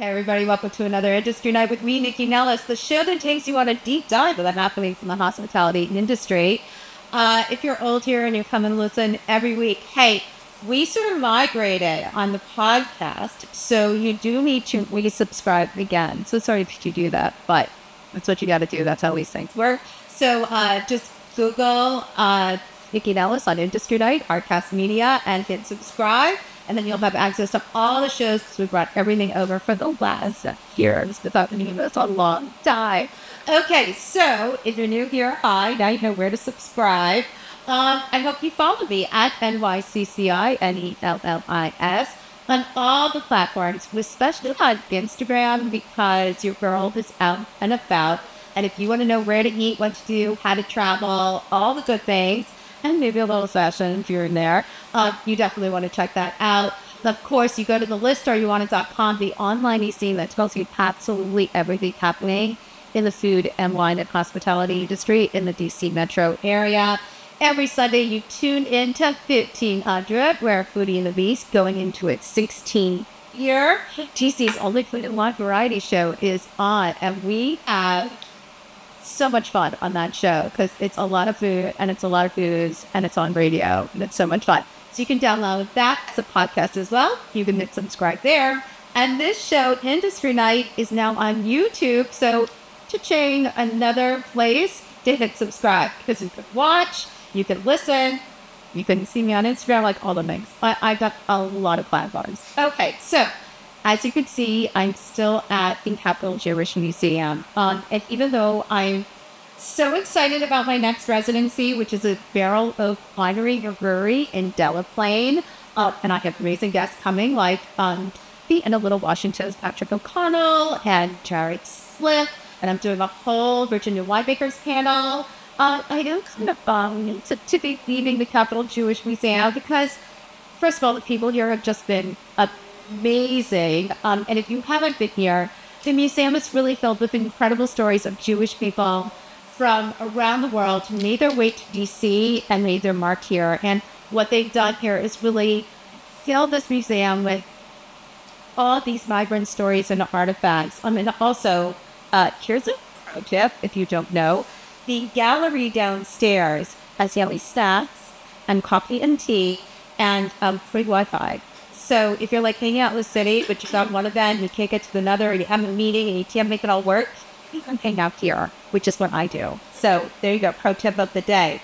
everybody, welcome to another Industry Night with me, Nycci Nellis, the show that takes you on a deep dive of the happenings in the hospitality industry. If you're old here and you come and listen every week, hey, we sort of migrated on the podcast, so you do need to resubscribe again. So sorry if you do that, but that's what you got to do. That's how these things work. So just Google Nycci Nellis on Industry Night, Hardcast Media, and hit subscribe. And then you'll have access to all the shows because we brought everything over for the last years without doing this a long time. Okay, so if you're new here, hi, now you know where to subscribe. I hope you follow me at NYCCI, NELLIS, on all the platforms, especially on Instagram, because your girl is out and about. And if you want to know where to eat, what to do, how to travel, all the good things, and maybe a little fashion if you're in there, you definitely want to check that out. Of course, you go to the listareyouwanted.com, the online e-scene that tells you absolutely everything happening in the food and wine and hospitality industry in the DC metro area. Every Sunday, you tune in to 1500, where Foodie and the Beast, going into its 16th year, DC's only food and wine variety show is on, and we have so much fun on that show because it's a lot of food and it's a lot of booze and it's on radio and it's so much fun. So you can download that as a podcast as well. You can hit subscribe there. And this show, Industry Night, is now on YouTube. So cha-ching, another place to hit subscribe because you can watch, you can listen, you can see me on Instagram, like all the things. I've got a lot of platforms. Okay, so as you can see, I'm still at the Capitol Jewish Museum. And even though I'm so excited about my next residency, which is a Barrel Oak Winery Brewery in Delaplane, and I have amazing guests coming, like the End of Little Washington's Patrick O'Connell and Jarad Slipp, and I'm doing a whole Virginia winemakers panel. I am kind of bummed to be leaving the Capitol Jewish Museum because, first of all, the people here have just been amazing. And if you haven't been here, the museum is really filled with incredible stories of Jewish people from around the world who made their way to DC and made their mark here. And what they've done here is really fill this museum with all these migrant stories and artifacts. And also, here's a pro tip if you don't know. The gallery downstairs has yellow snacks and coffee and tea and free Wi-Fi. So if you're like hanging out in the city, but you're on one event, you can't get to another, or you have a meeting and you can't make it all work, you can hang out here, which is what I do. So there you go, pro tip of the day.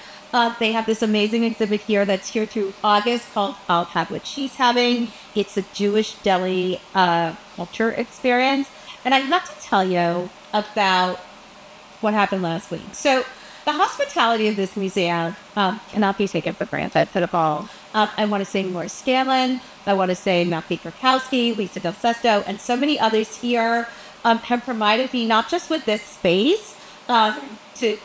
They have this amazing exhibit here that's here through August called I'll Have What She's Having. It's a Jewish Deli culture experience. And I'd love to tell you about what happened last week. So the hospitality of this museum cannot be taken for granted at all. I want to say Morris Scanlon. I want to say Matthew Krakowski, Lisa Del Sesto, and so many others here have provided me not just with this space to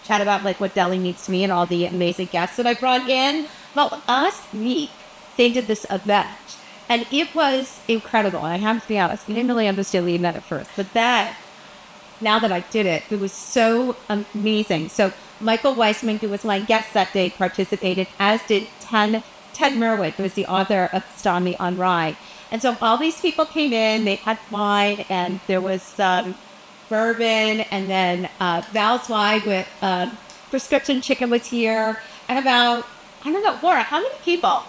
chat about like what deli means to me and all the amazing guests that I brought in, but last week they did this event. And it was incredible. I have to be honest, I didn't really understand leading that at first, but now that I did it, it was so amazing. So Michael Weissman, who was my guest that day, participated, as did Ted Merwitt, who was the author of Stami on Rye. And so all these people came in, they had wine, and there was bourbon, and then Val's wine with prescription chicken was here, and about, I don't know, Laura, how many people?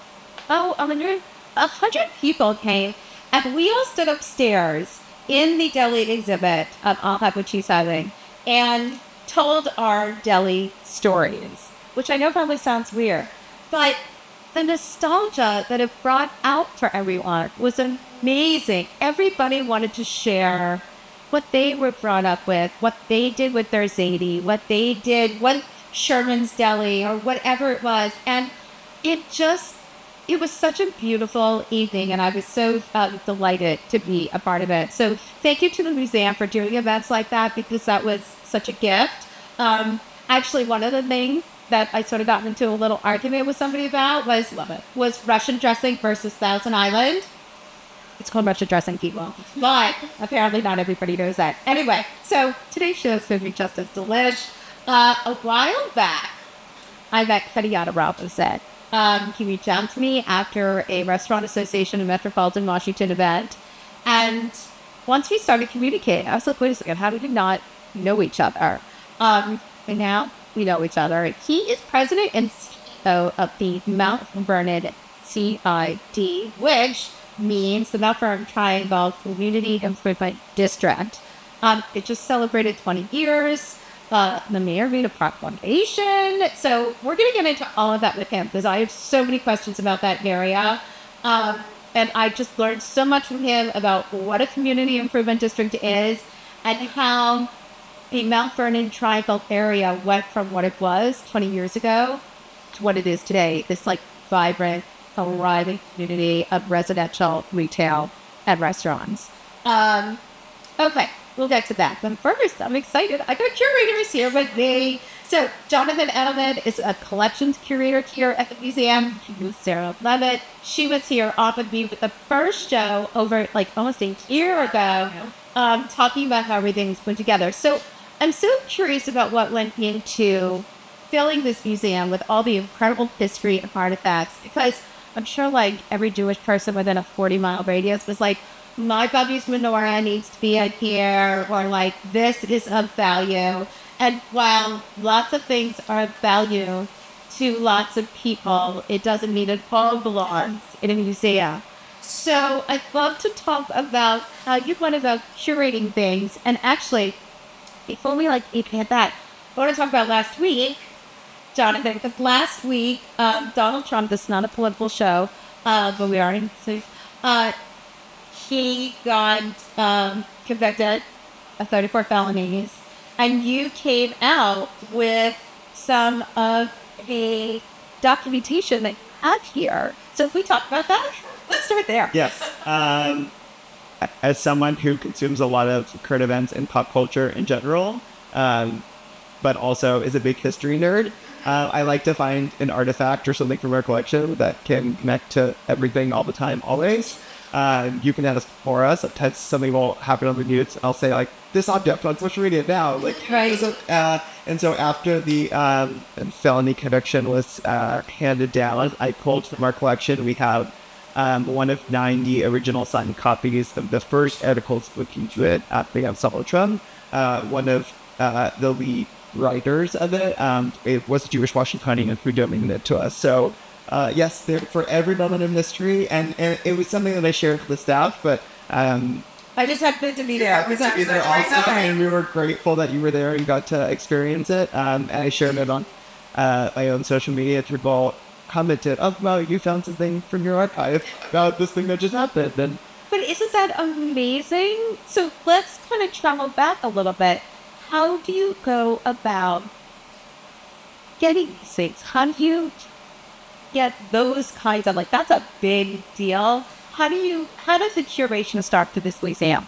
100 people came, and we all stood upstairs in the deli exhibit of I'll Have What She's Having and told our deli stories, which I know probably sounds weird, but the nostalgia that it brought out for everyone was amazing. Everybody wanted to share what they were brought up with, what they did with their Zadie, what they did, what Sherman's Deli or whatever it was. And it was such a beautiful evening, and I was so delighted to be a part of it. So thank you to the museum for doing events like that, because that was such a gift. Actually, one of the things that I sort of got into a little argument with somebody about was Russian dressing versus Thousand Island. It's called Russian dressing, people. But apparently not everybody knows that. Anyway, so today's show is going to be just as delish. A while back, I met Kenyatta Robinson. He reached out to me after a Restaurant Association of Metropolitan Washington event, and once we started communicating, I was like, wait a second, how did we not know each other? And now we know each other. He is president and CEO of the Mount Vernon CID, which means the Mount Vernon Triangle Community Improvement District. It just celebrated 20 years. The mayor made a proclamation. So we're going to get into all of that with him because I have so many questions about that area. And I just learned so much from him about what a community improvement district is and how the Mount Vernon Triangle area went from what it was 20 years ago to what it is today. This like vibrant, thriving community of residential, retail, and restaurants. Okay, we'll get to that. But first, I'm excited. I got curators here with me. So Jonathan Edelman is a collections curator here at the museum. Sarah Levitt. She was here off of me with the first show over like almost a year ago, talking about how everything's put together. So I'm so curious about what went into filling this museum with all the incredible history and artifacts, because I'm sure like every Jewish person within a 40-mile radius was like, my Bubby's menorah needs to be in here, or like this is of value. And while lots of things are of value to lots of people, it doesn't mean it all belongs in a museum. So I'd love to talk about how you went about curating things. And actually, before we like even hit that, I want to talk about last week, Jonathan, because last week, Donald Trump, this is not a political show, but we are in, so, he got convicted of 34 felonies, and you came out with some of the documentation that you have here. So if we talk about that, let's start there. Yes. As someone who consumes a lot of current events and pop culture in general, but also is a big history nerd, I like to find an artifact or something from our collection that can connect to everything all the time, always. You can ask for us. Sometimes something will happen on the news, and I'll say, like, this object on social media now. Like, right. And so after the felony conviction was handed down, I pulled from our collection. We have one of 90 original signed copies of the first articles looking to it at the Trump. One of the lead writers of it, it was Jewish Washingtonian who donated it to us. So yes, they're for every moment of history, and it was something that I shared with the staff, but I just happened to be there. And we were grateful that you were there and got to experience it. And I shared it on my own social media. People commented, oh, wow, you found something from your archive about this thing that just happened. And but isn't that amazing? So let's kind of travel back a little bit. How do you go about getting these things? How do you get those kinds of, like, that's a big deal. How does the curation start to this museum?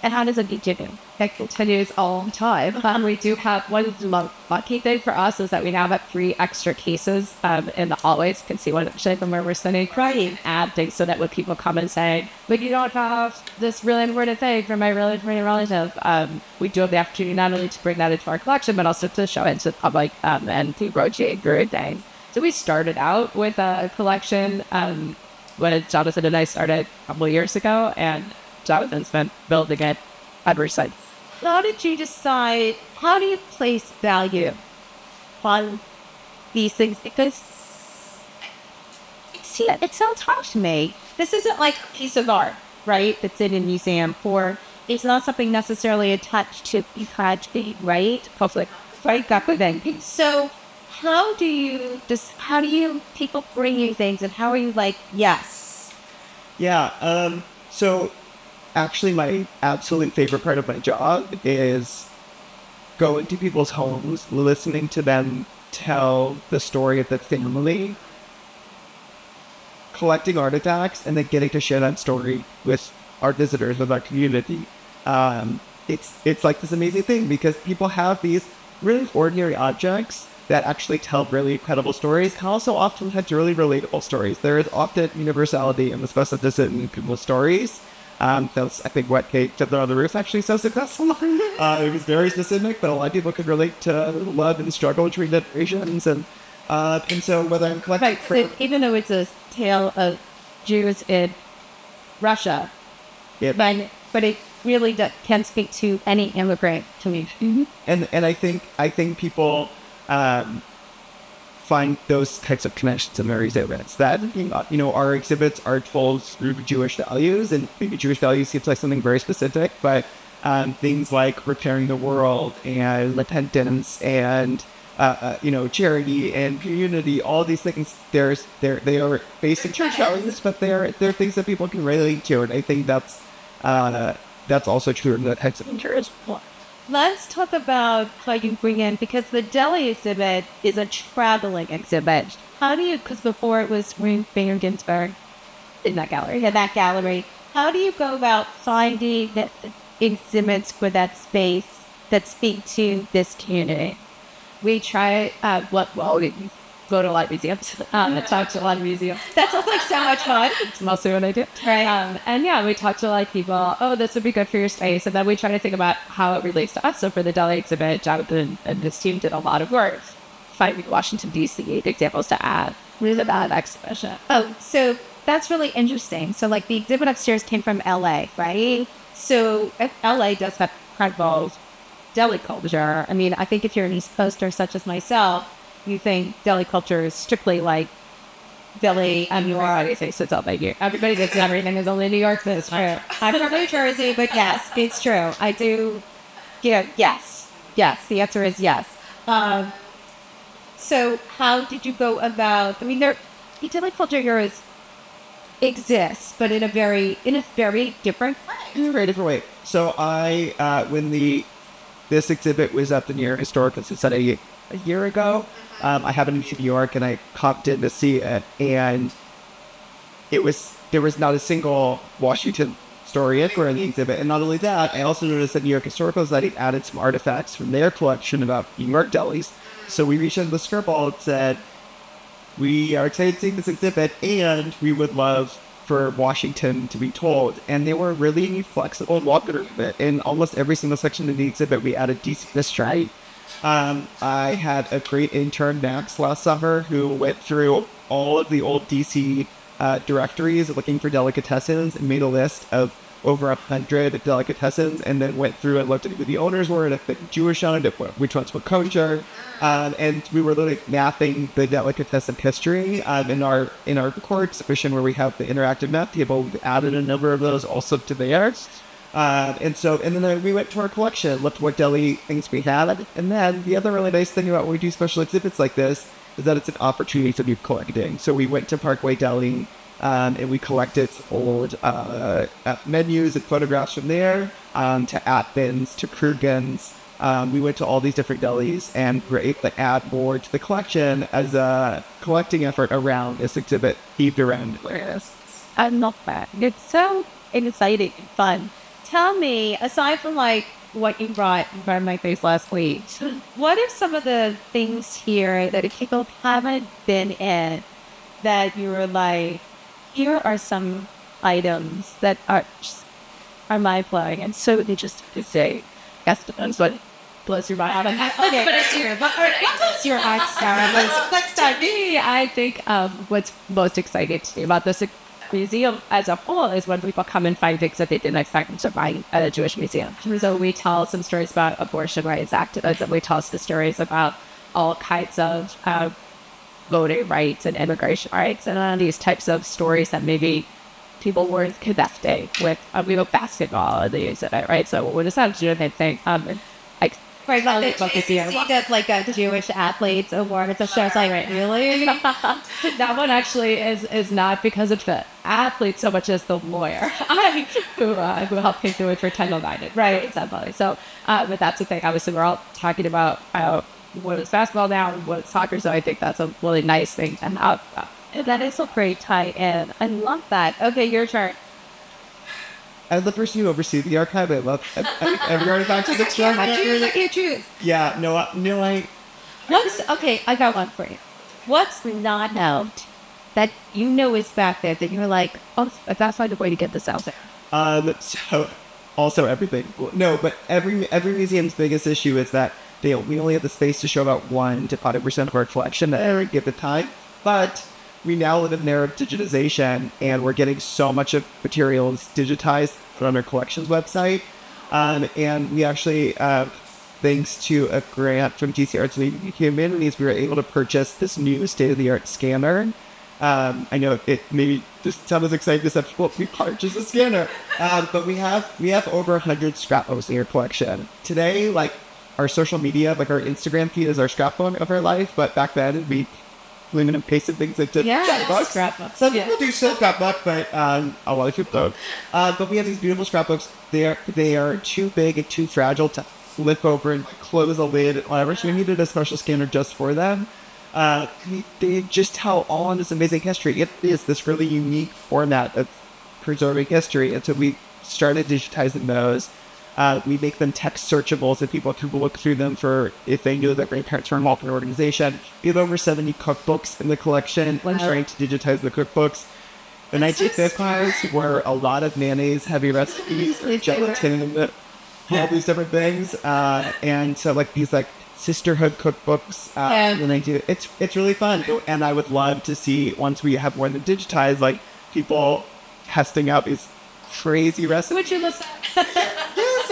And how does it continue? It continues all the time. We do have one of the most lucky thing for us is that we now have 3 extra cases in the hallways. You can see one actually from where we're sitting. Trying to add things so that when people come and say, but you don't have this really important thing for my really important relative, we do have the opportunity not only to bring that into our collection, but also to show it to the public and to rotate through things. So we started out with a collection when Jonathan and I started a couple of years ago, and Jonathan's been building it ever since. How did you decide, how do you place value on these things? Because it sounds harsh to me. This isn't like a piece of art, right, that's in a museum, or it's not something necessarily attached to right? Hopefully, right, that good thing. So how do people bring you things, and how are you like, yes? Yeah, so actually my absolute favorite part of my job is going to people's homes, listening to them tell the story of the family, collecting artifacts, and then getting to share that story with our visitors, with our community. It's like this amazing thing because people have these really ordinary objects that actually tell really incredible stories, and also often have really relatable stories. There is often universality in the specificity in people's stories. That's, I think, what Kate did on the roof actually so successful. It was very specific, but a lot of people could relate to love and struggle between generations, and so whether I'm collecting, so even though it's a tale of Jews in Russia, but but it really can speak to any immigrant community. And I think people find those types of connections in their exhibits. That our exhibits are told through Jewish values, and maybe Jewish values seems like something very specific, but things like repairing the world and repentance and charity and community, all these things. They are basic church values, but they're things that people can relate to, and I think that's also true in the types of interest. Let's talk about how you bring in, because the deli exhibit is a traveling exhibit. How do you, because before it was Ruth Bader Ginsburg in that gallery, how do you go about finding the exhibits for that space that speak to this community? We try, we go to a lot of museums, talk to a lot of museums. That sounds like so much fun. It's mostly what I do. Right. And yeah, we talk to a lot of people, this would be good for your space. And then we try to think about how it relates to us. So for the deli exhibit, Jonathan and his team did a lot of work finding Washington, D.C. examples to add to that exhibition. Oh, so that's really interesting. So like the exhibit upstairs came from L.A., right? So L.A. does have incredible deli culture. I mean, I think if you're an East Coaster such as myself, you think deli culture is strictly like deli and New York. It's all about you. Everybody thinks everything is only New York. That's true. I'm from New Jersey, but yes, it's true. I do. Yes. The answer is yes. So how did you go about? I mean, deli culture here exists, but in a very different way. In a very different way. So when this exhibit was at the New York Historical Society a year ago. I happened to be in New York and I popped in to see it, and there was not a single Washington story anywhere in the exhibit. And not only that, I also noticed that New York Historical Society added some artifacts from their collection about New York delis. So we reached into the scribble and said, we are excited to see this exhibit and we would love for Washington to be told. And they were really flexible and walked through it. In almost every single section of the exhibit, we added DC history. I had a great intern, Max, last summer, who went through all of the old DC directories looking for delicatessens and made a list of over 100 delicatessens, and then went through and looked at who the owners were and if they were Jewish owned, which ones were kosher. And we were literally mapping the delicatessen history in our core exhibition where we have the interactive map table. We've added a number of those also to theirs. And then we went to our collection, looked what deli things we had. And then the other really nice thing about when we do special exhibits like this is that it's an opportunity to do collecting. So we went to Parkway Deli, and we collected old menus and photographs from there, to Atkins, to Krugen's. We went to all these different delis and were able to add more to the collection as a collecting effort around this exhibit heaved around awareness. I love that. It's so exciting and fun. Tell me, aside from like what you brought in front of my face last week, what are some of the things here that if people haven't been in that you were like, here are some items that are mind-blowing and so interesting to say? That's what blows your mind. Okay, but it's here. What blows your mind, Sarah? Let's dive in. I think what's most exciting to me about this museum as a whole is when people come and find things that they didn't expect to find at a Jewish museum. So we tell some stories about abortion rights activism. We tell some stories about all kinds of voting rights and immigration rights, and these types of stories that maybe people weren't connecting with. We have basketball in the exhibit, right? So what does that have to do with anything? Right, that's like a Jewish athletes award. It's a show. It's like, right, really? That one actually is not because of the athlete so much as the lawyer who helped pay through it for Title IX, right? Exactly. So, but that's the thing. Obviously, we're all talking about what is basketball now and what is soccer. So I think that's a really nice thing to have. And that is a great tie-in. I love that. Okay, your turn. As the person who oversees the archive, I love every artifact is extra. I can't choose. Yeah, no, okay, I got one for you. What's not out that you know is back there that you're like, oh, that's not the way to get this out there? So, also everything. No, but every museum's biggest issue is that we only have the space to show about 1 to 5% of our collection at any given time. But we now live in an era of digitization, and we're getting so much of materials digitized on our collections website. And we actually, thanks to a grant from DC Arts and Humanities, we were able to purchase this new state-of-the-art scanner. I know it maybe just sounds as exciting as that we purchased a scanner, but we have over 100 scrapbooks in our collection. Today, like, our social media, like our Instagram feed is our scrapbook of our life, but back then we limit and pasted things into scrapbooks. Some people do still scrapbook, but a lot of people don't. But we have these beautiful scrapbooks. They are too big and too fragile to flip over and close a lid and whatever, so we needed a special scanner just for them. They just tell all this amazing history. It is this really unique format of preserving history, and so we started digitizing those. We make them text searchable so people can look through them for if they knew that grandparents were involved in an organization. We have over 70 cookbooks in the collection. We're trying to digitize the cookbooks. The 1950s were a lot of mayonnaise heavy recipes, gelatin, all these different things. And so like these like sisterhood cookbooks. It's really fun. And I would love to see, once we have more than digitized, like people testing out these crazy recipes. Would you listen? Yes,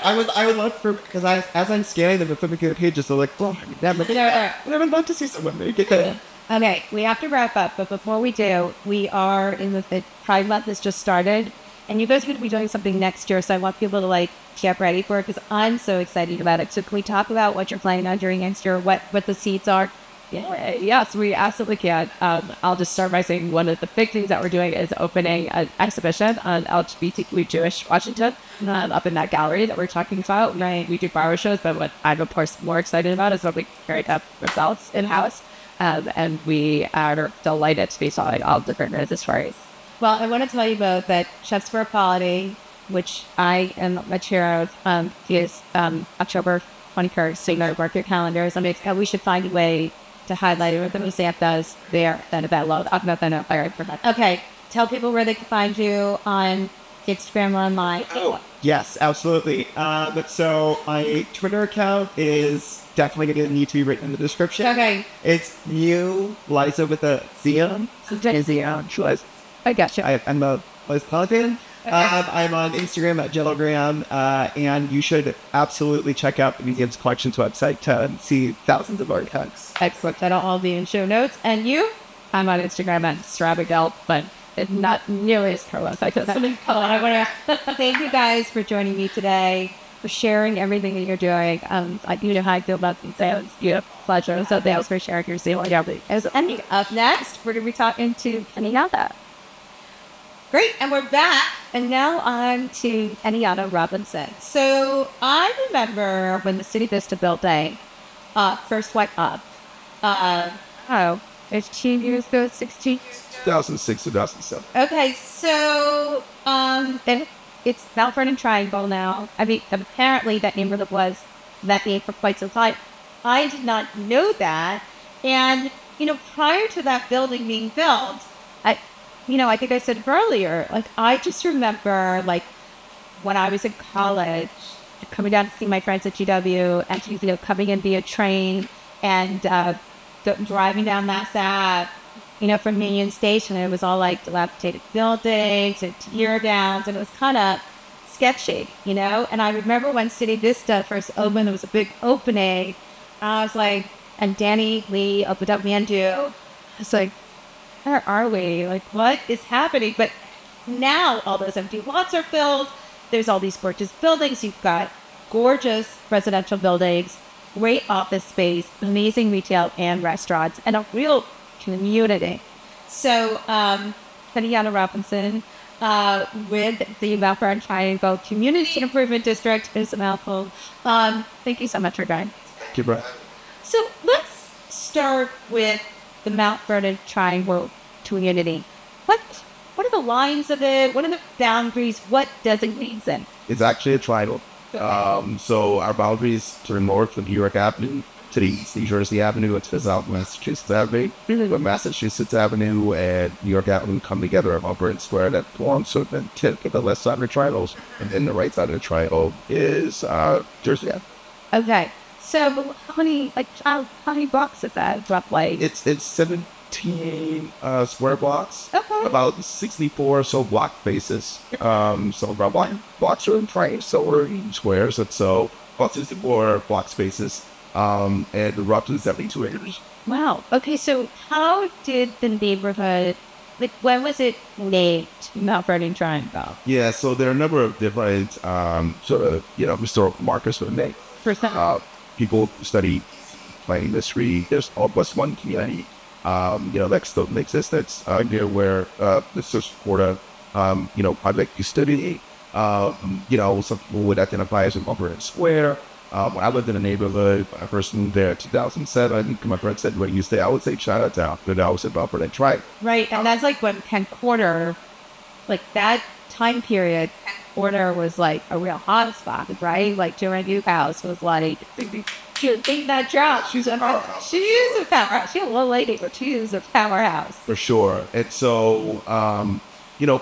I would love for, because as I'm scanning them and flipping through the pages, they're like, oh, I would love to see someone make it. Okay, we have to wrap up, but before we do, we are in the Pride Month has just started, and you guys are going to be doing something next year, so I want people to like get ready for it because I'm so excited about it. So can we talk about what you're planning on during next year, what the seats are? Yeah, yes, we absolutely can. I'll just start by saying one of the big things that we're doing is opening an exhibition on LGBTQ Jewish Washington up in that gallery that we're talking about. Right, we do borrow shows, but what I'm of course more excited about is what we carry up ourselves in-house. And we are delighted to be selling all different stories. Well, I want to tell you both that Chefs for Equality, which I am a chair of, is October 21st, so mark your calendars. We should find a way to highlight it what the museum does there, then about love. I'll talk about that. Okay, tell people where they can find you on Instagram or online. Oh, yes, absolutely. So my Twitter account is definitely going to need to be written in the description. Okay. It's you, Liza with a Z. I gotcha. I'm a Liza fan. I'm on Instagram at Jellogram, and you should absolutely check out the museum's collections website to see thousands of artifacts. Excellent. That'll all be in show notes. And you? I'm on Instagram at Stravagel, but it's not nearly as prolific. I want to thank you guys for joining me today, for sharing everything that you're doing. You know how I feel about these things. You have pleasure. So thanks for sharing your zeal and everything. And up next, we're going to be talking to Kenyatta. Great, and we're back, and now on to Kenyatta Robinson. So I remember when the City Vista building first went up. 15 years ago, 16 years ago? 2006, 2007. Okay, so then it's Mount Vernon Triangle now. I mean, apparently that neighborhood was that name for quite some time. I did not know that, and prior to that building being built, I think I said earlier, like, I just remember, like, when I was in college, coming down to see my friends at GW, and, coming in via train, and driving down Mass Ave, from Union Station, it was all, like, dilapidated buildings and tear downs, and it was kind of sketchy, and I remember when City Vista first opened, there was a big opening, and I was like, and Danny Lee opened up Mandu, I was like, where are we? Like, what is happening? But now all those empty lots are filled. There's all these gorgeous buildings. You've got gorgeous residential buildings, great office space, amazing retail and restaurants, and a real community. So, Kenyatta Robinson with the Mount Vernon Triangle Community Improvement District is a mouthful. Thank you so much for going. Thank you, Brett. So let's start with the Mount Vernon Triangle community. What are the lines of it? What are the boundaries? What designates it? It's actually a triangle. So our boundaries to the north of New York Avenue, to the east, New Jersey Avenue, and to the south, Massachusetts Avenue. But Massachusetts Avenue and New York Avenue come together at Mount Vernon Square. That forms sort of the tip of the left side of the triangles. And then the right side of the triangle is Jersey Avenue. Okay. So how many blocks is that roughly? It's 7 15 square blocks, Okay. about 64 or so block faces. So about blocks are in price, so we're in squares, and so about 64 block spaces, and roughly 72 acres. Wow. Okay, so how did the neighborhood, like, when was it named Mount Vernon Triangle? Yeah, so there are a number of different sort of historical markers for the name. For some. People who study playing history. There's almost one community, that's still in existence near where this is sort of, project used to be. Some people would identify as a Upper Square. When I lived in a neighborhood, when I first moved there in 2007, my friend said, where you stay? I would say Chinatown, but I was about for that tribe. Right, and that's like when Penn Quarter, like that time period, Penn Quarter was like a real hot spot, right? Like Joanne Newhouse was like, she was beating that drum. She is a powerhouse. She's a little lady, but she is a powerhouse. For sure. And so,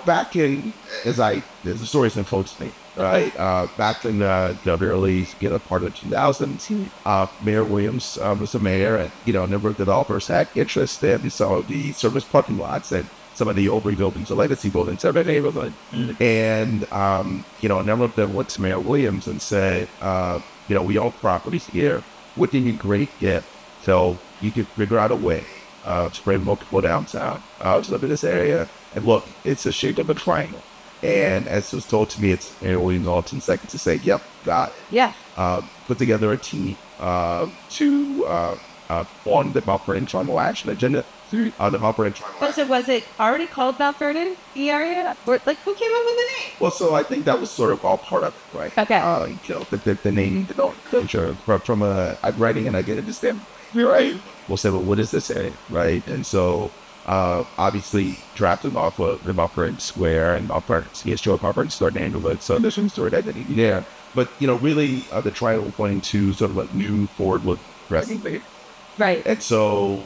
back in, as the stories unfold to me, right? Back in the early, part of the 2000s, Mayor Williams was the mayor, and, a number of developers had interest in some of the service parking lots and some of the older buildings, the legacy buildings in the neighborhood. And, a number of them went to Mayor Williams and said, we own properties here. Wouldn't it be great if so you could figure out a way to bring more people downtown to live in this area? And look, it's the shape of a triangle. And as was told to me, it's only in all 10 seconds to say, yep, got it. Yeah. Put together a team to form the Mount Vernon Triangle Action Agenda. The Mount Vernon Triangle. But so was it already called Mount Vernon, the area? Or, like, who came up with the name? Well, so I think that was sort of all part of it, right? Okay. The name, the nomenclature from I'm writing and I get it to stand. Right. We'll say, well, what is this area, right? And so, obviously, drafted off of the Mount Vernon Square and Mount Vernon, Mount Vernon Square neighborhood. So there's some sort of identity there. But, really, the triangle pointing to sort of a new forward-looking present. Right. And so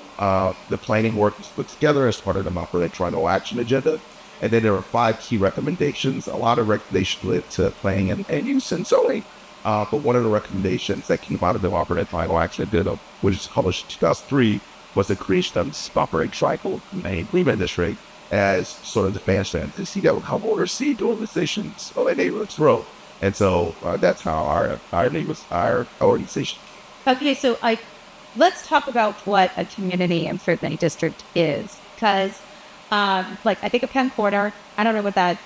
the planning work was put together as part of the Mount Vernon Triangle Action Agenda. And then there were 5 key recommendations. A lot of recommendations related to planning and use and zoning. But one of the recommendations that came out of the Mount Vernon Triangle Action Agenda, which was published in 2003, was the creation of the Mount Vernon Triangle Improvement District as sort of the bandstand to see that how voters see the organizations of a neighborhood's grow. And so that's how our organization. Okay, so let's talk about what a community improvement district is, because, I think of Penn Quarter. I don't know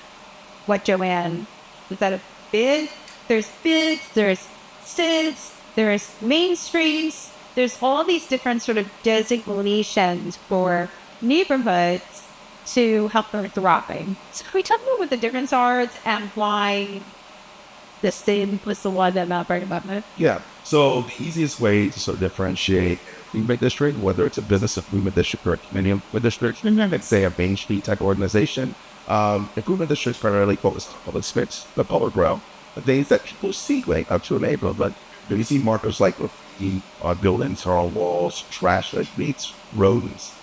what Joanne, is that a bid? There's bids, there's SIDS, there's main streets, there's all these different sort of designations for neighborhoods to help them thriving. So can we talk about what the difference are and why the SID was the one that Mount Vernon went? Yeah. So the easiest way to sort of differentiate improvement district, whether it's a business improvement district or a community improvement district, let's say a Main Street type organization, improvement districts primarily focus on public space, the public realm, the things that people see like up to a neighborhood. But you see markers like graffiti on buildings or on walls, trash that meets rodents.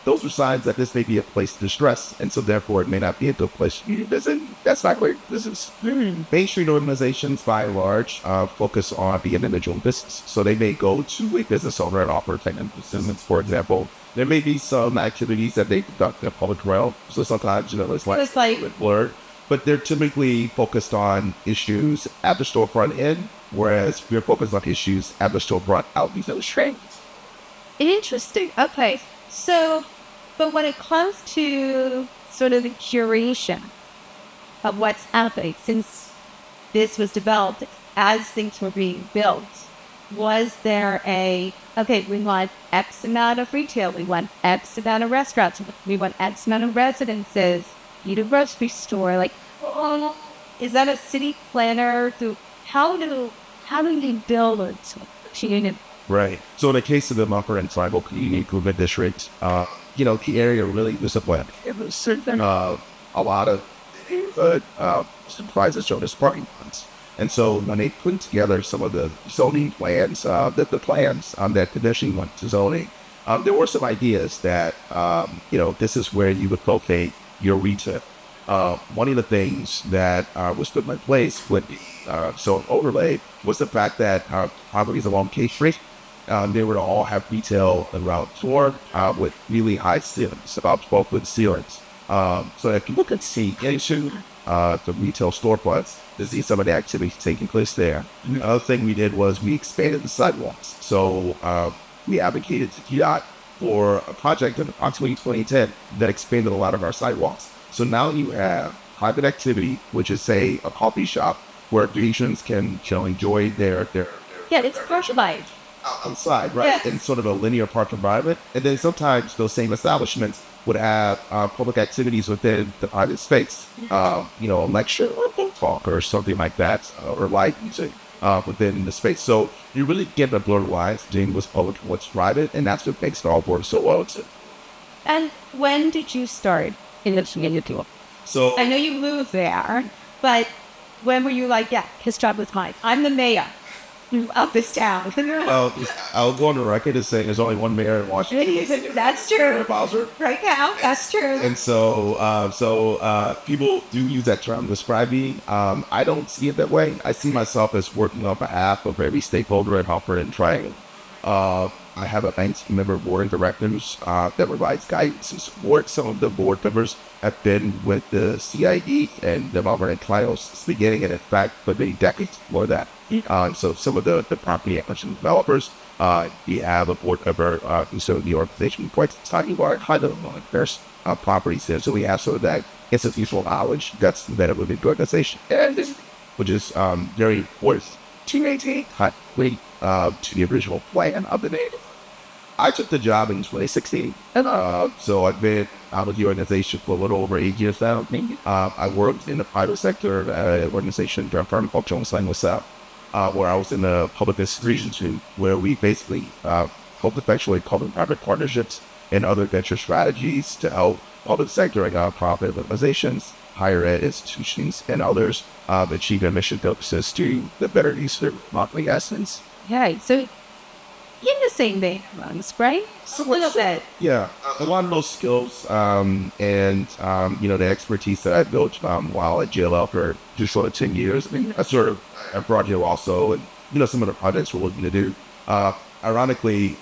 Those are signs that this may be a place of distress, and so therefore it may not be a good place to visit. That's not where this is. Main Street organizations, by and large, focus on the individual business. So they may go to a business owner and offer tenant assistance, for example. There may be some activities that they conduct in the public realm. So sometimes, it's like blurred. But they're typically focused on issues at the storefront end, whereas we're focused on issues at the storefront out these other streets. Interesting. Okay. So, but when it comes to sort of the curation of what's happening, since this was developed as things were being built, was there we want X amount of retail, we want X amount of restaurants, we want X amount of residences, need a grocery store, is that a city planner? How do they build it? Right. So in the case of the Mount Vernon Tribal Community Improvement District, the area really was a blend. It was a lot of surprises showed us parking lots. And so when they put together some of the zoning plans, the plans that traditionally went to zoning, there were some ideas that, this is where you would locate your retail. One of the things that was put in place with the zone overlay was the fact that properties along K Street They were to all have retail around the floor with really high ceilings, about 12-foot ceilings. So if you look and see into the retail storefronts to see some of the activity taking place there. The other thing we did was we expanded the sidewalks. So we advocated to GDOT for a project in approximately 2010 that expanded a lot of our sidewalks. So now you have private activity, which is, say, a coffee shop where patrons can enjoy their Yeah, it's commercialized. outside, right? Yes. In sort of a linear park environment. And then sometimes those same establishments would have public activities within the private space. A lecture or a talk or something like that, or live music within the space. So you really get a blurred lines between what's public and what's private, and that's what makes it all work so well too. And when did you start in the community? So I know you moved there, but when were you like, yeah, his job was mine. I'm the mayor of this town. I'll go on the record as saying there's only one mayor in Washington. That's true. Bowser. Right now, that's true. And so people do use that term to describe me. I don't see it that way. I see myself as working on behalf of every stakeholder at Hartford and Triangle. I have a 19-member board of directors that provides guidance and support. Some of the board members have been with the CID and development and trials since the beginning, and in fact, for many decades before that. So some of the property acquisition developers, we have a board member who served the organization quite some time. Are kind of there's properties there, so we have sort of that institutional knowledge that's embedded within the organization, which is very important to maintain continuity to the original plan of the neighborhood. I took the job in 2016, so I've been out of the organization for a little over 8 years now. I worked in the private sector at an organization called Jones Lang South, where I was in the public institutions, where we basically helped effectuate public-private partnerships and other venture strategies to help public sector and nonprofit organizations, higher ed institutions, and others achieve their mission purposes to the better use of their modeling essence. Yeah, so in the same vein, right? A little bit. Yeah, a lot of those skills and the expertise that I built while at JLL for just sort of 10 years. I mean, I brought here also, and some of the projects we're looking to do. Ironically,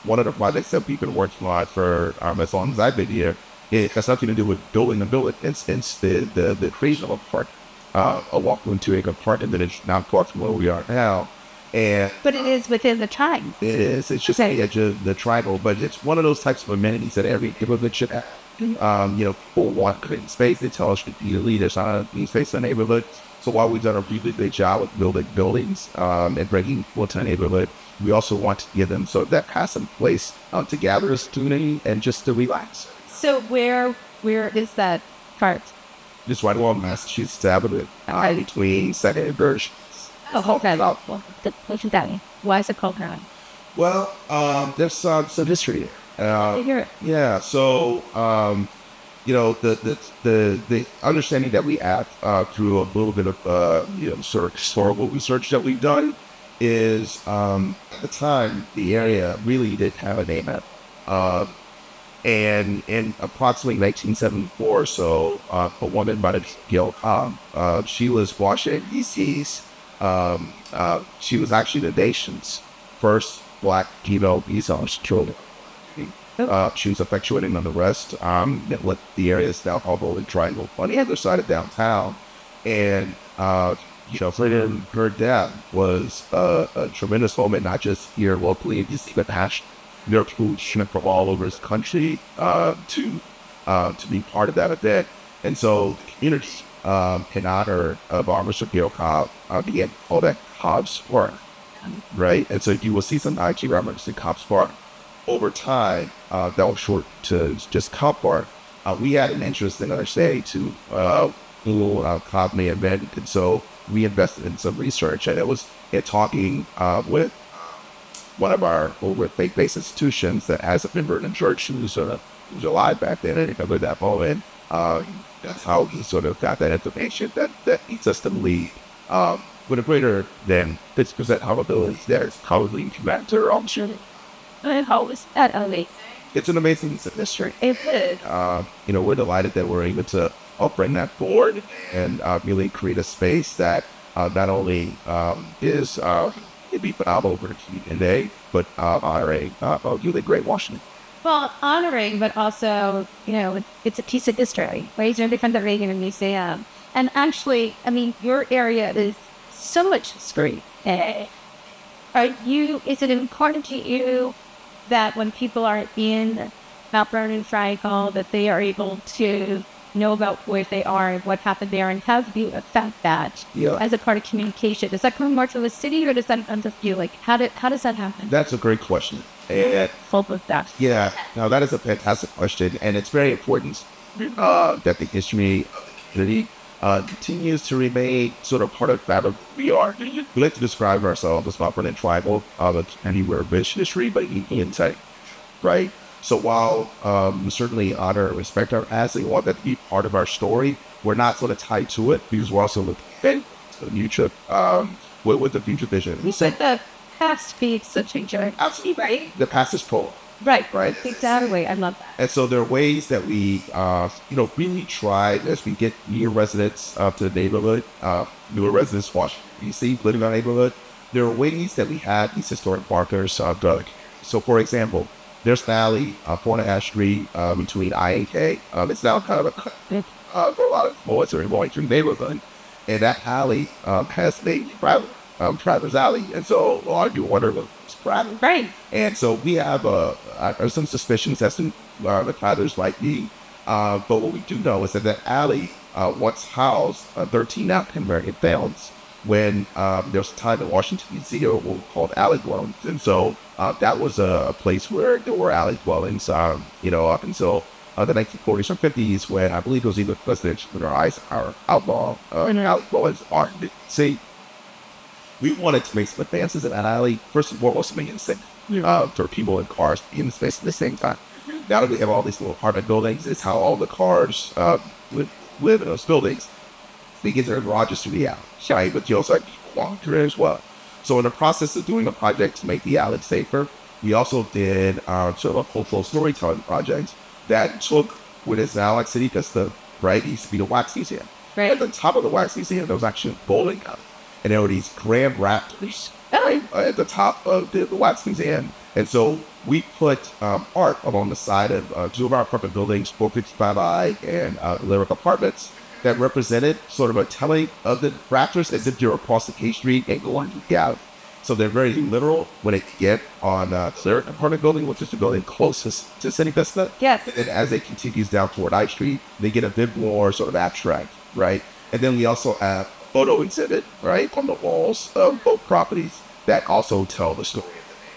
one of the projects that we've been working on for as long as I've been here, it has nothing to do with building a building. It's the creation of a park, a walk-in 2-acre park, and then it's not far from where we are now. But it is within the time. It is. It's just the edge of the triangle, but it's one of those types of amenities that every neighborhood should have. People want green space. They tell us repeatedly there's not a green space in the neighborhood. So while we've done a really great job with building buildings and bringing people to the neighborhood, we also want to give them so that has some place to gather as community and just to relax. So where is that part? Just right along Massachusetts Avenue, between Second and Birch. Oh, okay. Why is it called that? Well, there's some history there. I hear it. Yeah, so the understanding that we have through a little bit of sort of historical research that we've done is at the time the area really didn't have a name. And in approximately 1974 or so, a woman by the name of she was Washington D.C.'s. She was actually the nation's first black female visa children. She was effectuating on the rest. What the area is now called Golden Triangle on the other side of downtown, and her death was a tremendous moment, not just here locally, but nationally. There are people from all over this country to be part of that event, and so the community, in honor of Officer Gail Cobb, began to call that Cobb's Park, right? And so you will see some Nycci reference to Cobb's Park. Over time, that was short to just Cobb Park. We had an interest in our city to who Cobb may have been, and so we invested in some research, and it was talking with one of our over faith-based institutions that has a Vernon church who was alive back then, and at that moment. That's how we sort of got that information that leads us to believe with a greater than 50% probability there's probably humanitarian option. And how is that amazing? It's an amazing history. It is. We're delighted that we're able to bring that forward and really create a space that not only is it'd be phenomenal for the community, but honoring really great Washington. Well, honoring, but also, it's a piece of history, right? You're different than Reagan Museum. And actually, I mean, your area is so much history. Is it important to you that when people are in Mount Vernon Triangle, that they are able to know about where they are and what happened there, and how do you affect that as a part of communication? Does that come more to the city, or does that come to you? Like, how does that happen? That's a great question. And Full with that. yeah, now that is a fantastic question, and it's very important that the history of the community continues to remain sort of part of that of who we are. We like to describe ourselves as Mount Vernon Tribal, anywhere rich history, but insight, right? So while we certainly honor and respect our past, we want that to be part of our story. We're not sort of tied to it because we're also looking at the future with the future vision. You said the past speaks such a joy. Absolutely. Right? The past is prologue. Right. Exactly. I love that. And so there are ways that we, really try as we get newer residents to the neighborhood, newer residents watch DC, living in our neighborhood. There are ways that we have these historic markers. So, for example, there's an alley, 4.5 Street, between I and K. It's now kind of a for a lot of poets are going through the neighborhood. And that alley has a Travelers Alley. And so a lot of you wonder what it's private. Right. And so we have some suspicions that the Travelers might be. But what we do know is that alley once housed 13 African American families when there was a time in Washington, D.C., called alley dwellings. And so that was a place where there were alley dwellings, up until the 1940s or 50s, when I believe it was either President or Eisenhower outlawed alley dwellings. See, we wanted to make some advances in that alley, first and foremost, to make it safe for people in cars in the space at the same time. Now that we have all these little apartment buildings, it's how all the cars live in those buildings. They get their garages to the alley, right? But you also have people walking through it as well. So in the process of doing a project to make the alley safer, we also did sort of a cultural storytelling project that took what is now like City Vista, right? It used to be the Wax Museum. Right. At the top of the Wax Museum, there was actually a bowling alley. And there were these grand rafters at the top of the Wax Museum. And so we put art along the side of two of our apartment buildings, 455I and Lyric Apartments, that represented sort of a telling of the rafters as if you're across the K Street and going to the alley. So they're very literal when they get on Lyric Apartment Building, which is the building closest to City Vista. Yes. And then as it continues down toward I Street, they get a bit more sort of abstract, right? And then we also have photo exhibit, right, on the walls of both properties that also tell the story of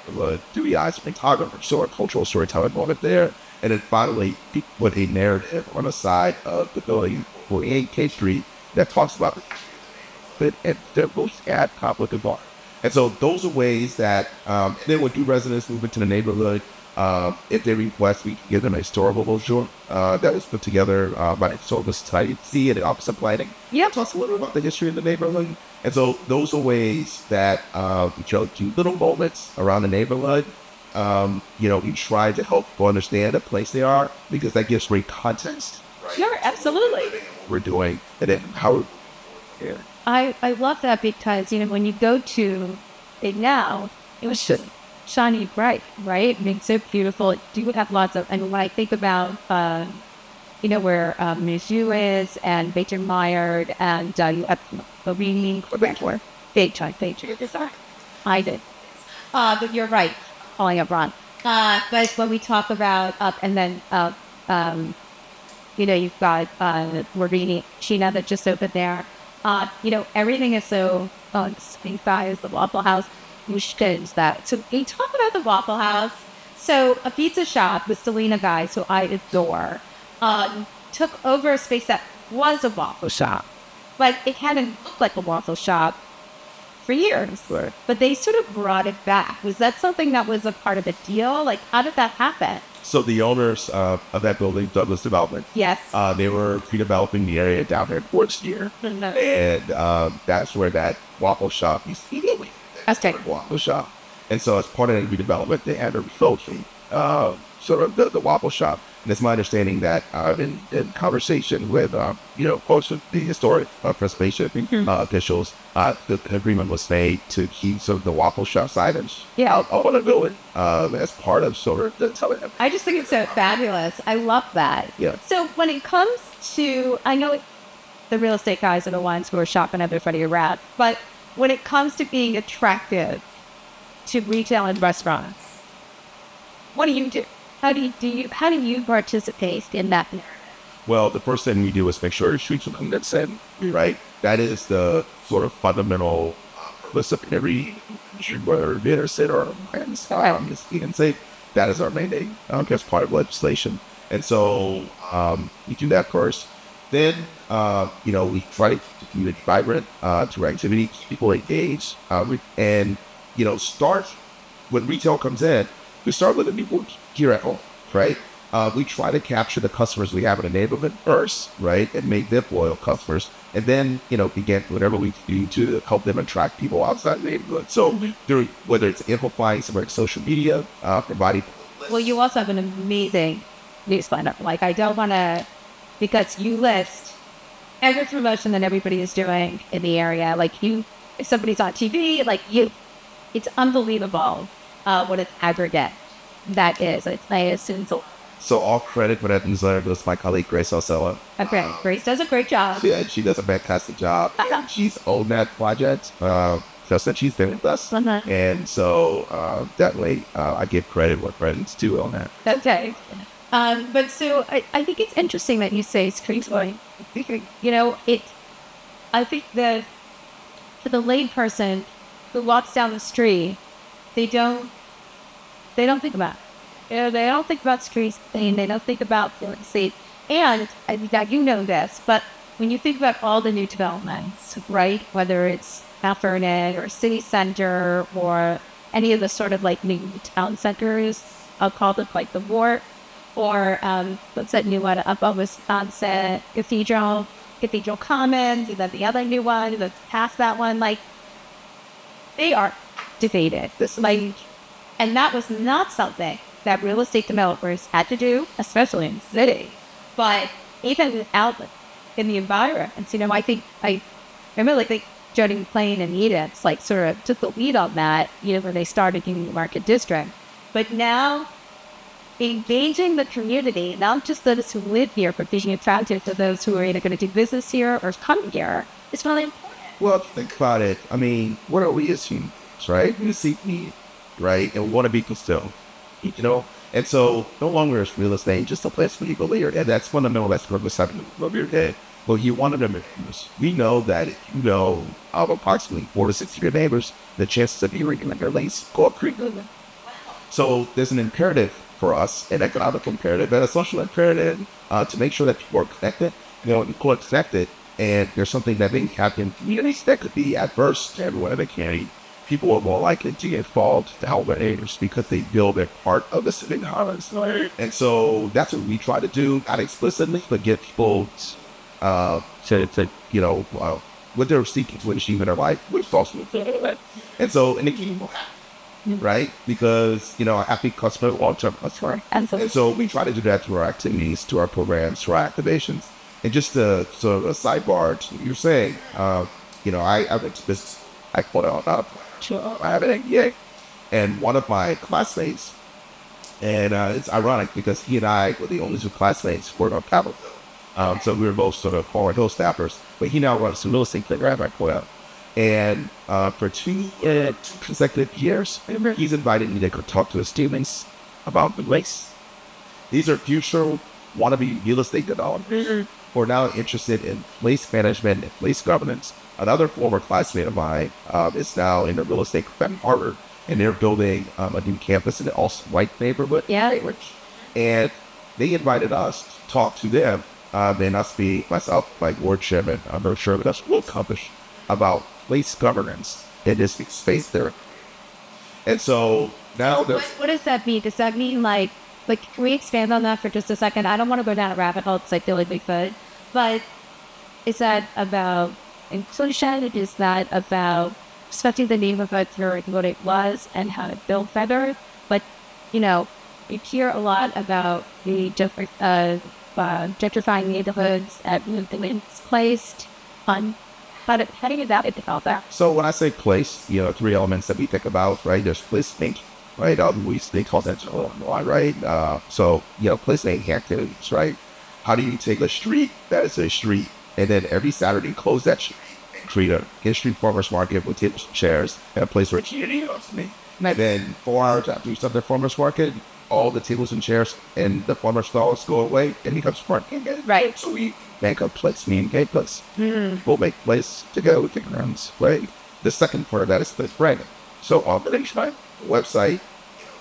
the neighborhood through the eyes of photographers. So a cultural storytelling moment there. And then finally, put a narrative on the side of the building for 8 K Street that talks about it. And they're both at Conflict and Bar. And so those are ways that, then when new residents move into the neighborhood, if they request, we can give them a historical brochure that was put together by the Historical Society and the Office of Planning. Yep. Talks a little about the history of the neighborhood. And so those are ways that we show little moments around the neighborhood. We try to help people understand the place they are because that gives great context. Right? Sure, absolutely. What we're doing and then how we're here. I love that because, when you go to it now, it was just shiny bright, right? I mean, so beautiful. It do have lots of, when I think about, where Mizzou is and Baker Meyer and you have Bobini, I did. But you're right, calling up Ron. But when we talk about and then, you've got Morini, Sheena that just opened there. Everything is so same size, the Waffle House, which is that. So we talk about the Waffle House. So a pizza shop, the Selena guys, who I adore, took over a space that was a waffle shop. But it hadn't looked like a waffle shop for years. Right. But they sort of brought it back. Was that something that was a part of the deal? Like, how did that happen? So the owners of that building, Douglas Development, Yes. they were redeveloping the area down there towards here. And that's where that waffle shop used to be. Okay. Waffle shop. And so as part of that redevelopment, they had to relocate. sort of the waffle shop. And it's my understanding that in conversation with, folks with the historic preservation officials, the agreement was made to keep sort of the waffle shop's items. Yeah. I want to go in as part of sort of the telling them. I just think it's so fabulous. I love that. Yeah. So when it comes to, I know the real estate guys are the ones who are shopping everybody around, but when it comes to being attractive to retail and restaurants, what do you do? How do you participate in that narrative? Well, the first thing we do is make sure the streets are that's in, right? That is the sort of fundamental purpose of every whether dinner sit or you can say that is our mandate. That's part of legislation. And so we do that first. Then, we try to keep the community vibrant through activity, keep people engaged, and, start when retail comes in. We start with the people here at home, right? We try to capture the customers we have in the neighborhood first, right? And make them loyal customers. And then, begin whatever we can do to help them attract people outside the neighborhood. So whether it's amplifying some like social media, providing. Well, you also have an amazing newsletter. Like, I don't want to, because you list every promotion that everybody is doing in the area. Like, if somebody's on TV, it's unbelievable what an aggregate that is. I assume so. So all credit for that newsletter goes to my colleague Grace Osella. Okay, Grace does a great job. Yeah, she does a fantastic job. She's owned that project just since she's been with us. And so definitely I give credit where credit's due on that. Okay. But so I think it's interesting that you say street going. I think that for the lay person who walks down the street, they don't think about it. They don't think about streets, and they don't think about see. And I think that you know this, but when you think about all the new developments, right? Whether it's Mount Vernon or City Center or any of the sort of like new town centers, I'll call them like the Wharf, or what's that new one up on Wisconsin, Cathedral Commons, and then the other new one that's past that one, like they are activated. And that was not something that real estate developers had to do, especially in the city. But even out in the environments, I really think Jody McLean and Edith sort of took the lead on that, when they started in the Market District. But now engaging the community, not just those who live here, but being attractive to those who are either going to do business here or come here, is really important. Well, think about it. I mean, what are we as humans, right? We seek need, right? And we want to be fulfilled, And so no longer is real estate just a place for you to live. And that's fundamental. That's what we're saying over your head. Well, you want to make this. We know that if you know of approximately 4 to 6 of your neighbors, the chances of you reading their lanes go up pretty good. So there's an imperative for us, an economic imperative and a social imperative, to make sure that people are connected. People are connected, and there's something that may happen in communities that could be adverse to everyone in the community. People are more likely to get involved to help their neighbors because they feel they're part of the civic harmony. And so that's what we try to do, not explicitly, but get people what they're seeking to achieve in their life, which is also and so in the kingdom, right? Because a happy customer, long-term customer. And so we try to do that through our activities, to our programs, to our activations. And just a sort of a sidebar to what you're saying, I went to business. I put out I have an MBA, and one of my classmates, and it's ironic because he and I were the only two classmates who worked on Capitol. So we were both sort of Forward Hill staffers, but he now runs some real estate program I put out. And for two consecutive years, he's invited me to go talk to his students about the race. These are future wannabe real estate developers who are now interested in place management and place governance. Another former classmate of mine is now in the real estate at Harvard, and they're building a new campus in the also white neighborhood. Yeah. And they invited us to talk to them, and us be myself, like board chairman, I'm sure that's will accomplish about place governance in this space there. And so now what does that mean? Does that mean like can we expand on that for just a second? I don't want to go down a rabbit hole because I feel like we could, but is that about inclusion? Is that about respecting the neighborhood for what it was and how to build better? But you hear a lot about the gentrifying neighborhoods at women's placed on how do you that about that? So when I say place, three elements that we think about, right? There's placement, right? They call that right? Placement activities, right? How do you take a street that is a street and then every Saturday close that street and create a in-street farmers market with tables and chairs and a place where community goes to me. And then 4 hours after you start the farmers market, all the tables and chairs and the farmer stalls go away and it becomes parking again. Right. So we make a place, me and gay place. We'll make a place to go with the grounds, right? The second part of that is the branding. So on the website,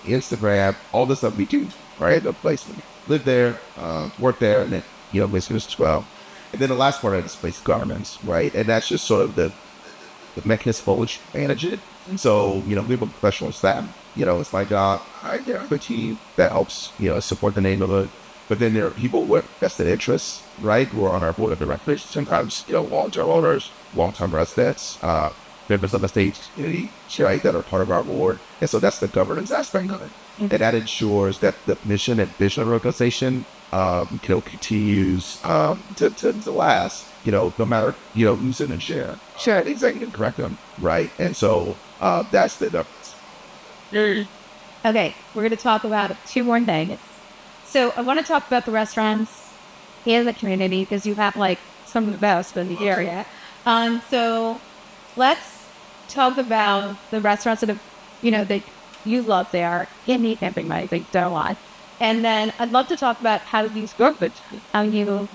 Instagram, all the stuff we do, right? The place, live there, work there, and then, business as well. And then the last part of this place, garments, right? And that's just sort of the mechanism for which we manage it. So, we have a professional staff. It's my job. I have a team that helps, support the neighborhood. But then there are people with vested interests, right, who are on our board of directors. Sometimes, long-term owners, long-term residents, members of the state community, right, that are part of our board. And so that's the governance aspect of it. And that ensures that the mission and vision of the organization, continues to last, no matter, who's in the chair. Sure. Executive director, right? And so that's the difference. Okay, we're going to talk about 2 more things. So I want to talk about the restaurants in the community because you have some of the best in the area. So let's talk about the restaurants that that you love there in the camping, I think, so a lot. And then I'd love to talk about how these go, how you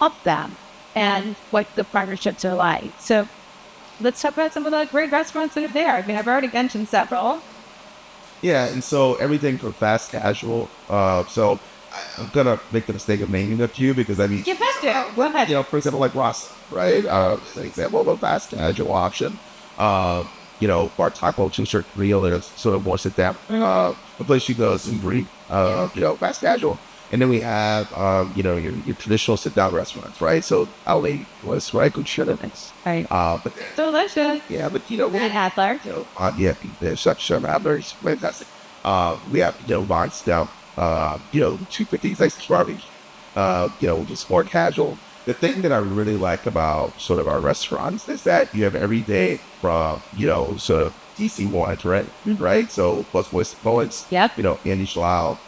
up them and what the partnerships are like. So let's talk about some of the great restaurants that are there. I mean, I've already mentioned several. Yeah, and so everything from fast casual. So I'm gonna make the mistake of naming a few because You have to. Go ahead. for example, like Ross, right? An example of a fast casual option. Bar taco, two-shirt grill, there's sort of more sit down. A place you go and breathe. Fast casual. And then we have, your traditional sit-down restaurants, right? So LA was, right? Curation. Right. But Delicious. yeah, but And Adler. there's such Adler's fantastic. We have, Vines down, 250 like barbecue, just more casual. The thing that I really like about sort of our restaurants is that you have every day from, sort of DC wines, right? So plus voice poets, Yep. Andy Schlau,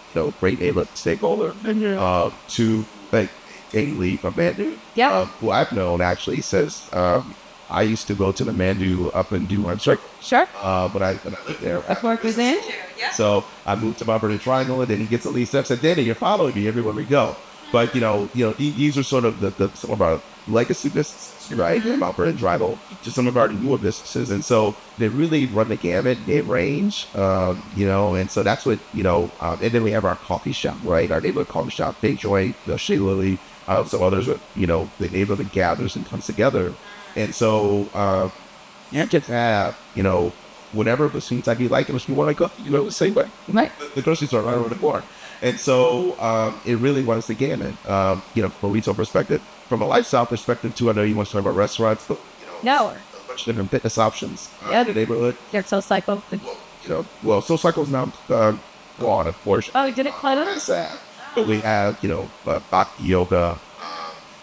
great neighborhood stakeholder, to like Lee from Mandu, who I've known actually says, I used to go to the Mandu up and do one strike. Sure. But I lived there. Of work was in. So I moved to Mount Vernon Triangle, and then he gets at least steps. And Danny, you're following me everywhere we go. But these are sort of some of our legacy businesses, right? Mount Vernon Triangle to some of our newer businesses, and so they really run the gamut, they range, and so that's what and then we have our coffee shop, right? Our neighborhood coffee shop, Big Joy, the Shea Lily, some others, the neighborhood gathers and comes together, and so you just have whatever it seems like you like, and if you want to go, the same way. Right. The grocery store right over the corner. And so it really runs the gamut, from a retail perspective, from a lifestyle perspective too. I know you want to talk about restaurants, but No. a bunch of different fitness options Yeah. in the neighborhood. Your Soul Cycle. Soul Cycle's now gone, of course. Oh, did it close? It's sad. But we have, Bhakti Yoga.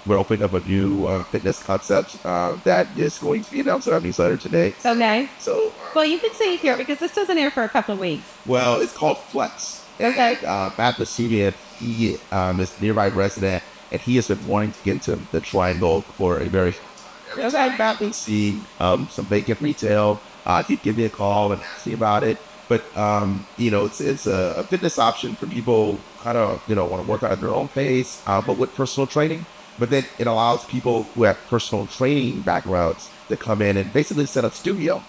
We're opening up a new fitness concept that is going to be announced on our newsletter today. Okay. So, Well, you can say it here because this doesn't air for a couple of weeks. well, it's called Flex. Okay. Matt Basidian, he is a nearby resident, and he has been wanting to get into the Triangle for a very Matt can see some vacant retail. He'd give me a call and ask me about it. But it's a fitness option for people kind of want to work out at their own pace, but with personal training. But then it allows people who have personal training backgrounds to come in and basically set up studio.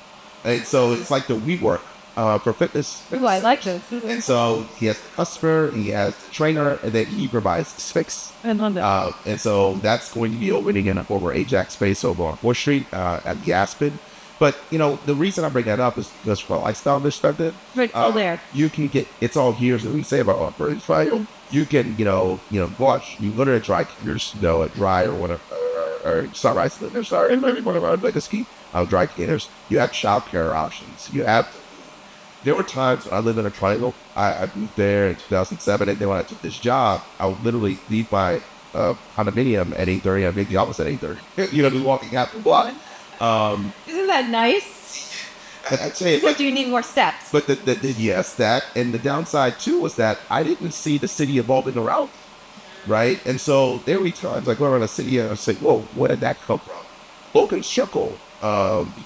And so it's like the WeWork for fitness. Ooh, I like this. And so he has the customer, he has the trainer, and then he provides the space. I love that. And so that's going to be opening in a former Ajax space over on 4th Street at the Aspen. But, the reason I bring that up is because from a lifestyle perspective, there. you can get, it's all here, so we say about operating trial. You can, watch, you go to a dry cleaners, a dry or whatever, or Sunrise Cleaners, sorry, maybe one of our legacy dry cleaners. You have childcare options. You have there were times when I lived in a triangle. I moved there in 2007, and then when I took this job, I would literally leave my condominium at 8:30 and make the office at 8:30. Just walking out the block. Isn't that nice? I'd say, So do you need more steps? but yes, that, and the downside too was that I didn't see the city evolving around, right? And so there were times like we're in a city and I say, "Whoa, where did that come from?" Logan Shuckle,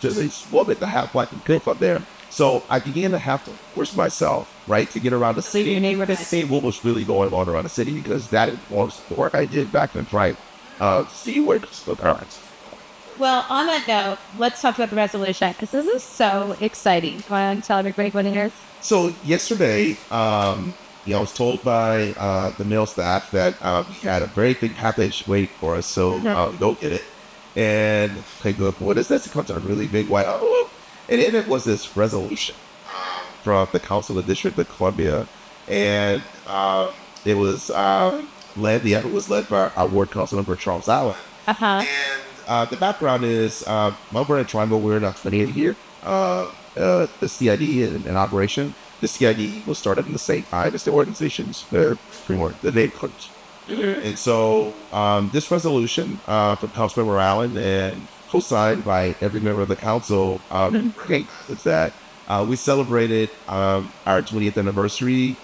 just a woman to have like a good up there. So I began to have to force myself, right, to get around the city and see what was really going on around the city, because that informs the work I did back then, right? See where the current. Well, on that note, let's talk about the resolution, because this is so exciting. Want to tell everybody what it is? So yesterday, I was told by the mail staff that we had a very big package waiting for us, so go get it. And they go, "What is this?" It comes in a really big white envelope, and in it was this resolution from the Council of the District of Columbia, and it was it was led by our ward council member Charles Allen. Uh-huh. And the background is, over at Triangle, we're in a 28 year the CID in operation. The CID was started in the same time as the organizations, the neighborhoods. And so this resolution from Councilmember Allen and co-signed by every member of the council is that we celebrated our 20th anniversary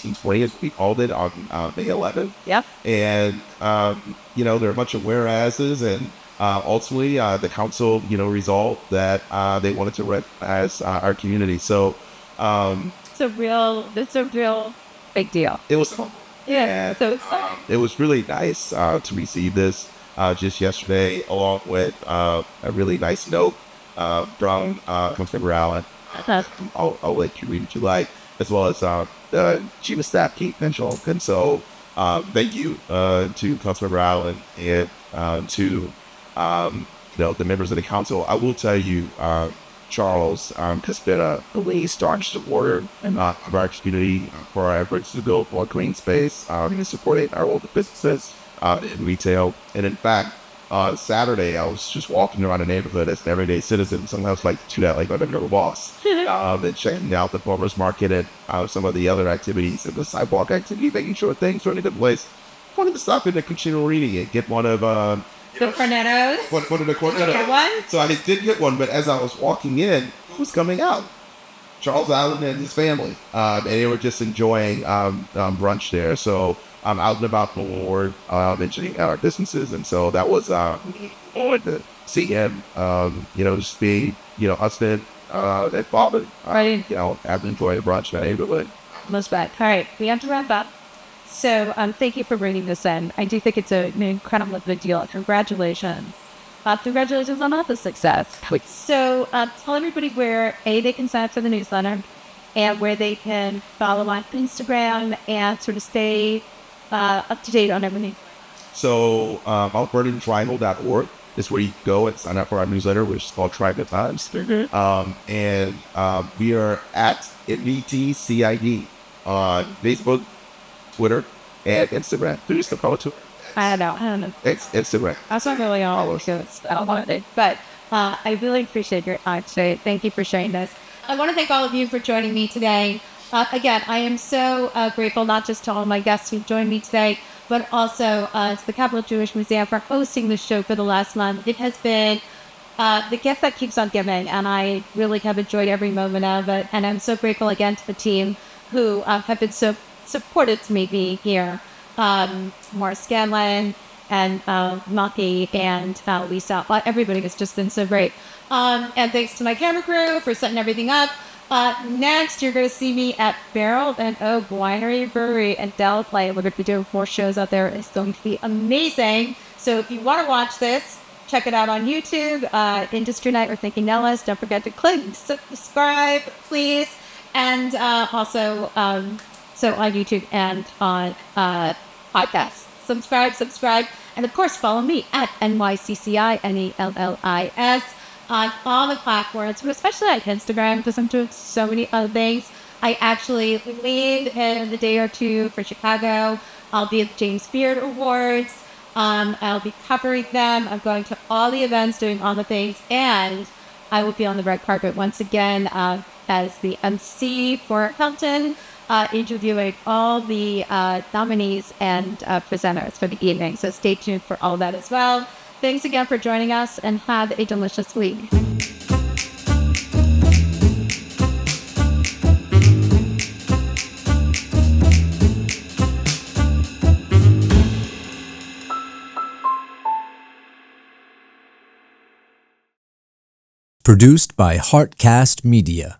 in 1820, we called it, on May 11th. Yep. And, there are a bunch of whereases, and ultimately the council, resolved that they wanted to recognize our community. So It's a real big deal. it was Yeah. So exciting. it was really nice to receive this just yesterday, along with a really nice note from Councilmember Allen. I'll let you read what you like, as well as Chief of Staff Keith Mitchell. And so thank you to Councilmember Allen and to the members of the council. I will tell you, Charles has been a really staunch supporter of our community for our efforts to build more green space, supporting our local businesses in retail. And in fact, Saturday, I was just walking around the neighborhood as an everyday citizen. Sometimes like to do that, like under the boss, and checking out the farmers market and some of the other activities and the sidewalk activity, making sure things are in a good place. Wanted to stop in the continue reading and get one of the cornettos. One of the cornettos. Get one? So I did get one, but as I was walking in, who was coming out? Charles Allen and his family, and they were just enjoying brunch there. So I'm out and about the ward, mentioning our businesses, and so that was wanted to see him, just be, husband and father, Right. having enjoyed brunch in that neighborhood. Most bad. All right, we have to wrap up. So thank you for bringing this in. I do think it's an incredible big deal. Congratulations. Congratulations on all the success. So tell everybody where they can sign up for the newsletter, and where they can follow on Instagram and sort of stay up to date on everything. So MountVernonTriangle.org is where you can go and sign up for our newsletter, which is called Triangle Times. And we are at NVTCID on Facebook, Twitter, and Instagram. Who used to call it Twitter? I don't know. It's Instagram. That's not really all of it. But I really appreciate your time today. Thank you for sharing this. I want to thank all of you for joining me today. Again, I am so grateful, not just to all my guests who joined me today, but also to the Capital Jewish Museum for hosting this show for the last month. It has been the gift that keeps on giving, and I really have enjoyed every moment of it. And I'm so grateful again to the team who have been so supportive to me being here. Morris Scanlon and Maki and Lisa. Everybody has just been so great. And thanks to my camera crew for setting everything up. Next, you're going to see me at Barrel Oak Winery Brewery in Delaplane. We're going to be doing 4 shows out there. It's going to be amazing. So if you want to watch this, check it out on YouTube, Industry Night with Nycci Nellis. Don't forget to click subscribe, please. And also, so on YouTube and on podcasts. Subscribe. And of course, follow me at NYCCI, on all the platforms, but especially on Instagram, because I'm doing so many other things. I actually leave in a day or two for Chicago. I'll be at the James Beard Awards. I'll be covering them. I'm going to all the events, doing all the things. And I will be on the red carpet once again as the MC for Hilton, interviewing all the nominees and presenters for the evening. So stay tuned for all that as well. Thanks again for joining us, and have a delicious week. Produced by Heartcast Media.